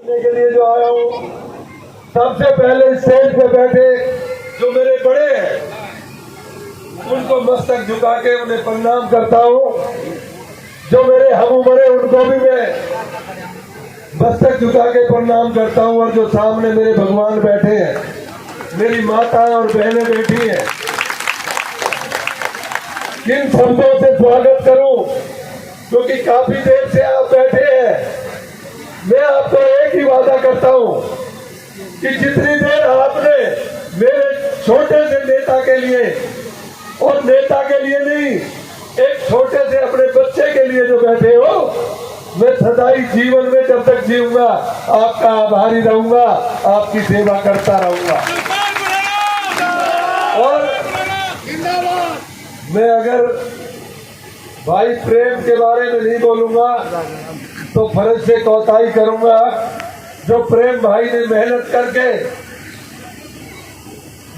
के लिए जो आया हूँ, सबसे पहले स्टेज पे बैठे जो मेरे बड़े हैं उनको मस्तक झुका के उन्हें प्रणाम करता हूँ। जो मेरे हम बड़े उनको भी मैं मस्तक झुका के प्रणाम करता हूँ। और जो सामने मेरे भगवान बैठे हैं, मेरी माता और बहनें बैठी हैं, किन शब्दों से स्वागत करूं, क्योंकि काफी देर से आप बैठे हैं। मैं आपको एक ही वादा करता हूं कि जितनी देर आपने मेरे छोटे से नेता के लिए, और नेता के लिए नहीं, एक छोटे से अपने बच्चे के लिए जो बैठे हो, मैं सदाई जीवन में जब तक जीऊंगा आपका आभारी रहूंगा, आपकी सेवा करता रहूंगा। और मैं अगर भाई प्रेम के बारे में नहीं बोलूंगा तो फर्ज से कोताही करूंगा। जो प्रेम भाई ने मेहनत करके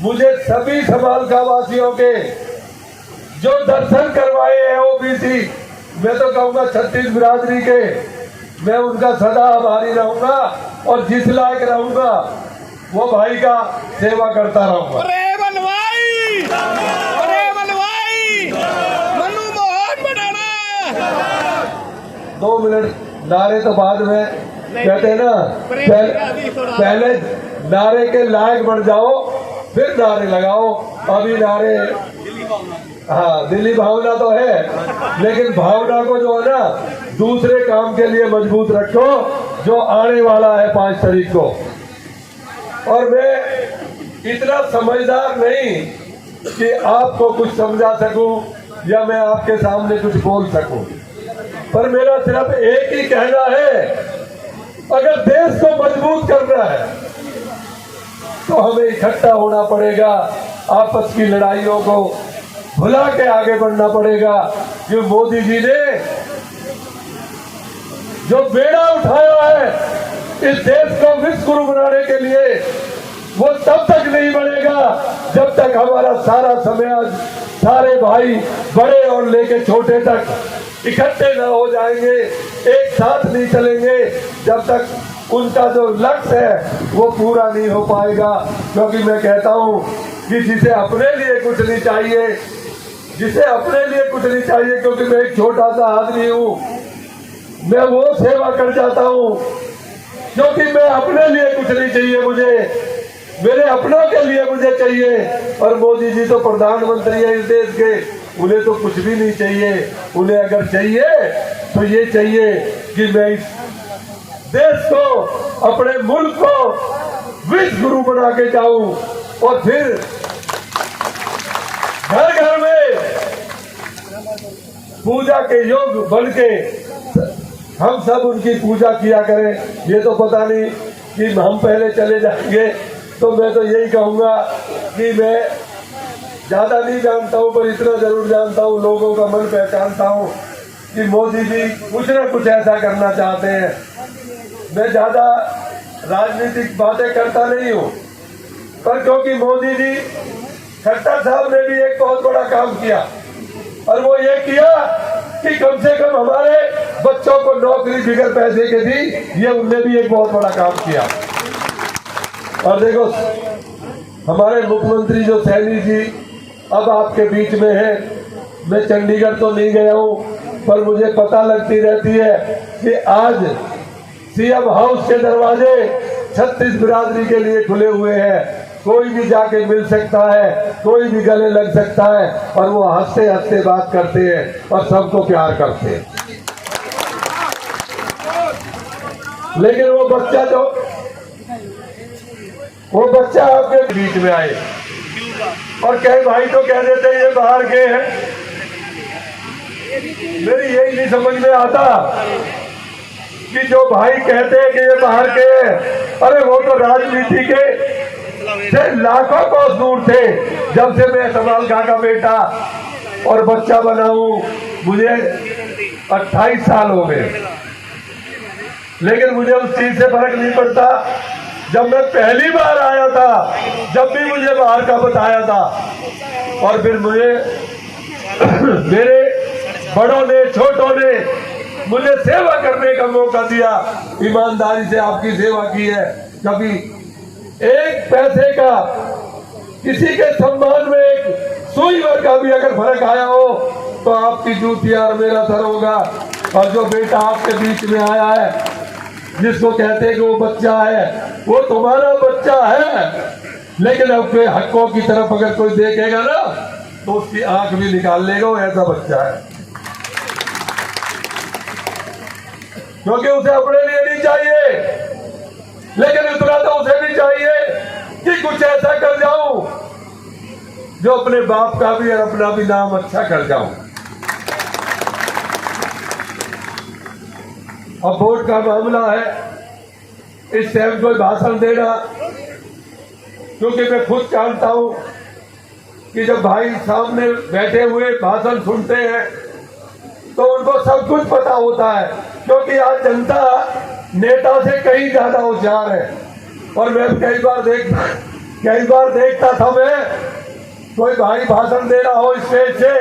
मुझे सभी समालका वासियों के जो दर्शन करवाए हैं ओबीसी, मैं तो कहूंगा 36 बिरादरी के, मैं उनका सदा आभारी रहूंगा और जिस लायक रहूंगा वो भाई का सेवा करता रहूंगा। 2 मिनट नारे तो बाद में कहते हैं ना, पहले नारे के लायक बन जाओ फिर नारे लगाओ। अभी नारे, हाँ दिली भावना तो है, लेकिन भावना को जो है ना दूसरे काम के लिए मजबूत रखो जो आने वाला है 5 तारीख को। और मैं इतना समझदार नहीं कि आपको कुछ समझा सकूं या मैं आपके सामने कुछ बोल सकूं, पर मेरा सिर्फ एक ही कहना है, अगर देश को मजबूत करना है तो हमें इकट्ठा होना पड़ेगा। आपस की लड़ाइयों को भुला के आगे बढ़ना पड़ेगा। कि मोदी जी ने जो बेड़ा उठाया है इस देश को विश्व गुरु बनाने के लिए, वो तब तक नहीं बढ़ेगा जब तक हमारा सारा समाज, सारे भाई बड़े और लेके छोटे तक इकट्ठे न हो जाएंगे, एक साथ नहीं चलेंगे, जब तक उनका जो लक्ष्य है वो पूरा नहीं हो पाएगा। क्योंकि मैं कहता हूं कि जिसे अपने लिए कुछ नहीं चाहिए, जिसे अपने लिए कुछ नहीं चाहिए, क्योंकि मैं एक छोटा सा आदमी हूं, मैं वो सेवा कर जाता हूं क्योंकि मैं अपने लिए कुछ नहीं चाहिए, मुझे मेरे अपनों के लिए मुझे चाहिए। और मोदी जी तो प्रधानमंत्री है इस देश के, उन्हें तो कुछ भी नहीं चाहिए। उन्हें अगर चाहिए तो ये चाहिए कि मैं इस देश को, अपने मुल्क को विश्व गुरु बना के जाऊं, और फिर घर घर में पूजा के योग बन के हम सब उनकी पूजा किया करें। ये तो पता नहीं कि हम पहले चले जाएंगे, तो मैं तो यही कहूंगा कि मैं ज्यादा नहीं जानता हूं, पर इतना जरूर जानता हूं, लोगों का मन पहचानता हूं कि मोदी जी कुछ न कुछ ऐसा करना चाहते हैं। मैं ज्यादा राजनीतिक बातें करता नहीं हूं, पर क्योंकि मोदी जी, खट्टर साहब ने भी एक बहुत बड़ा काम किया, और वो ये किया कि कम से कम हमारे बच्चों को नौकरी बिगैर पैसे के दी। ये उनने भी एक बहुत बड़ा काम किया। और देखो हमारे मुख्यमंत्री जो सैनी जी अब आपके बीच में है, मैं चंडीगढ़ तो नहीं गया हूँ, पर मुझे पता लगती रहती है कि आज सीएम हाउस के दरवाजे 36 बिरादरी के लिए खुले हुए हैं। कोई भी जाके मिल सकता है, कोई भी गले लग सकता है, और वो हंसते हंसते बात करते हैं और सबको प्यार करते हैं। लेकिन वो बच्चा आपके बीच में आए और कई भाई तो कह देते ये बाहर के हैं। मेरी यही नहीं समझ में आता कि जो भाई कहते हैं कि ये बाहर के हैं, अरे वो तो राजनीति के से लाखों कोस दूर थे। जब से मैं समालका का बेटा और बच्चा बना हूं, मुझे 28 साल हो गए, लेकिन मुझे उस चीज से फर्क नहीं पड़ता। जब मैं पहली बार आया था, जब भी मुझे बाहर का बताया था, और फिर मुझे मेरे बड़ों ने, छोटों ने मुझे सेवा करने का मौका दिया, ईमानदारी से आपकी सेवा की है। कभी एक पैसे का किसी के सम्मान में एक सुई भर का भी अगर फर्क आया हो तो आपकी जूती और मेरा सर होगा। और जो बेटा आपके बीच में आया है, जिसको कहते हैं कि वो बच्चा है, वो तुम्हारा बच्चा है, लेकिन अपने हकों की तरफ अगर कोई देखेगा ना तो उसकी आंख भी निकाल लेगा, वो ऐसा बच्चा है। क्योंकि उसे अपने लिए नहीं चाहिए, लेकिन इतना तो उसे भी चाहिए कि कुछ ऐसा कर जाऊं जो अपने बाप का भी और अपना भी नाम अच्छा कर जाऊं। अब वोट का मामला है, इस टाइम कोई भाषण देना, क्योंकि मैं खुद जानता हूं कि जब भाई सामने बैठे हुए भाषण सुनते हैं तो उनको सब कुछ पता होता है, क्योंकि आज जनता नेता से कहीं ज्यादा होशियार है। और मैं कई बार देखता था, मैं कोई भाई भाषण दे रहा हो स्टेज से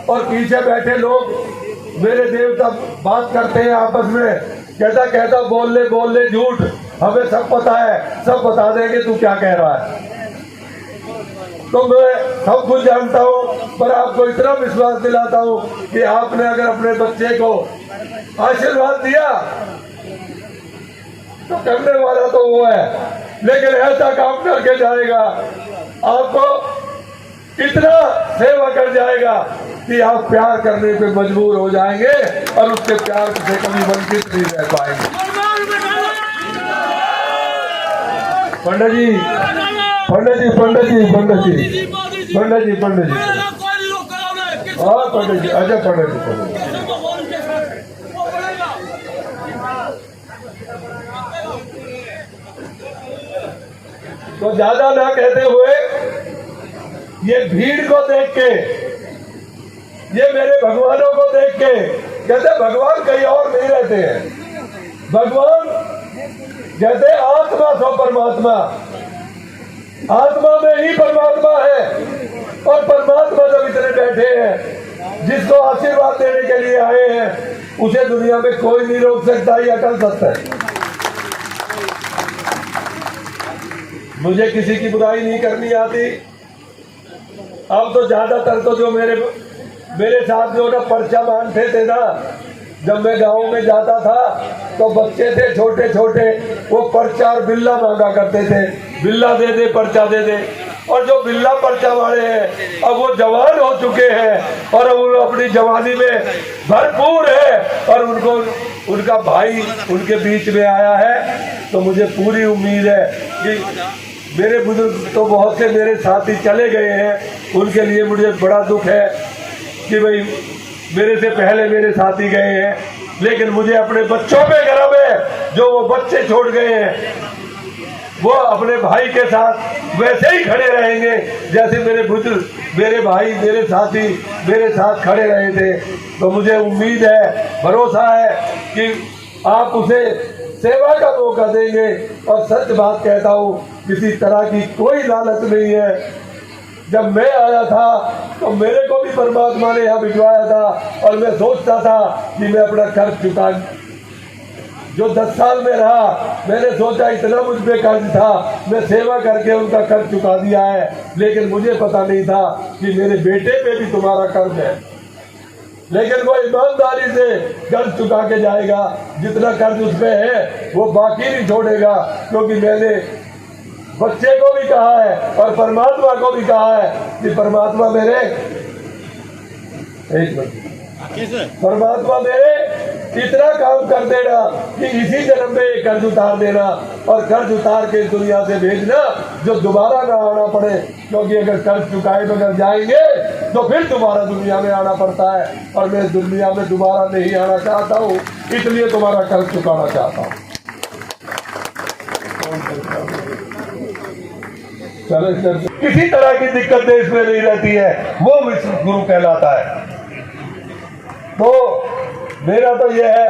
और पीछे बैठे लोग मेरे देवता बात करते हैं आपस में, कहता बोल ले झूठ, हमें सब पता है, सब बता देंगे तू क्या कह रहा है। तो मैं सब कुछ जानता हूँ, पर आपको इतना विश्वास दिलाता हूँ कि आपने अगर अपने बच्चे को आशीर्वाद दिया तो करने वाला तो वो है, लेकिन ऐसा काम करके जाएगा, आपको इतना सेवा कर जाएगा कि आप प्यार करने पे मजबूर हो जाएंगे और उसके प्यार से कभी वंचित नहीं रह पाएंगे। पंडित जी हाँ पंडित जी, अच्छा पंडित जी। तो ज्यादा ना कहते हुए ये भीड़ को देख के, ये मेरे भगवानों को देख के, कहते भगवान कहीं और नहीं रहते हैं। भगवान कहते आत्मा सो परमात्मा, आत्मा में ही परमात्मा है। और परमात्मा जब इतने बैठे हैं, जिसको आशीर्वाद देने के लिए आए हैं, उसे दुनिया में कोई नहीं रोक सकता, ये अटल सत्य है। मुझे किसी की बुराई नहीं करनी आती। अब तो ज्यादातर तो जो मेरे साथ जो ना पर्चा मांगते थे ना, जब मैं गांव में जाता था तो बच्चे थे छोटे छोटे, वो पर्चा और बिल्ला मांगा करते थे, बिल्ला दे दे पर्चा दे दे। और जो बिल्ला पर्चा वाले हैं अब वो जवान हो चुके हैं और अब वो अपनी जवानी में भरपूर है और उनका भाई उनके बीच में आया है। तो मुझे पूरी उम्मीद है कि मेरे बुजुर्ग तो बहुत से मेरे साथी चले गए हैं, उनके लिए मुझे बड़ा दुख है कि भाई मेरे से पहले मेरे साथी गए हैं, लेकिन मुझे अपने बच्चों पे गर्व है जो वो बच्चे छोड़ गए हैं, वो अपने भाई के साथ वैसे ही खड़े रहेंगे जैसे मेरे बुजुर्ग, मेरे भाई, मेरे साथी मेरे साथ खड़े रहे थे। तो मुझे उम्मीद है, भरोसा है कि आप उसे सेवा का मौका देंगे। और सच बात कहता हूँ, किसी तरह की कोई लालच नहीं है। जब मैं आया था तो मेरे को भी परमात्मा ने यहाँ भिजवाया था और मैं सोचता था कि मैं अपना कर्ज चुका, जो 10 साल में रहा, मैंने सोचा इतना मुझ पे कर्ज था, मैं सेवा करके उनका कर्ज चुका दिया है। लेकिन मुझे पता नहीं था कि मेरे बेटे पे भी तुम्हारा कर्ज है। लेकिन वो ईमानदारी से कर्ज चुका के जाएगा, जितना कर्ज उस पे है वो बाकी नहीं छोड़ेगा। क्योंकि मैंने बच्चे को भी कहा है और परमात्मा को भी कहा है कि परमात्मा मेरे इतना काम कर देना कि इसी जन्म में कर्ज उतार देना और कर्ज उतार के दुनिया से भेजना, जो दोबारा ना आना पड़े। क्योंकि अगर कर्ज चुकाए बगैर जाएंगे तो फिर दोबारा दुनिया में आना पड़ता है, और मैं दुनिया में दोबारा नहीं आना चाहता हूँ, इसलिए तुम्हारा कर्ज चुकाना चाहता हूँ। किसी तरह की दिक्कत देश में नहीं रहती है, वो विश्व गुरु कहलाता है। तो मेरा तो यह है।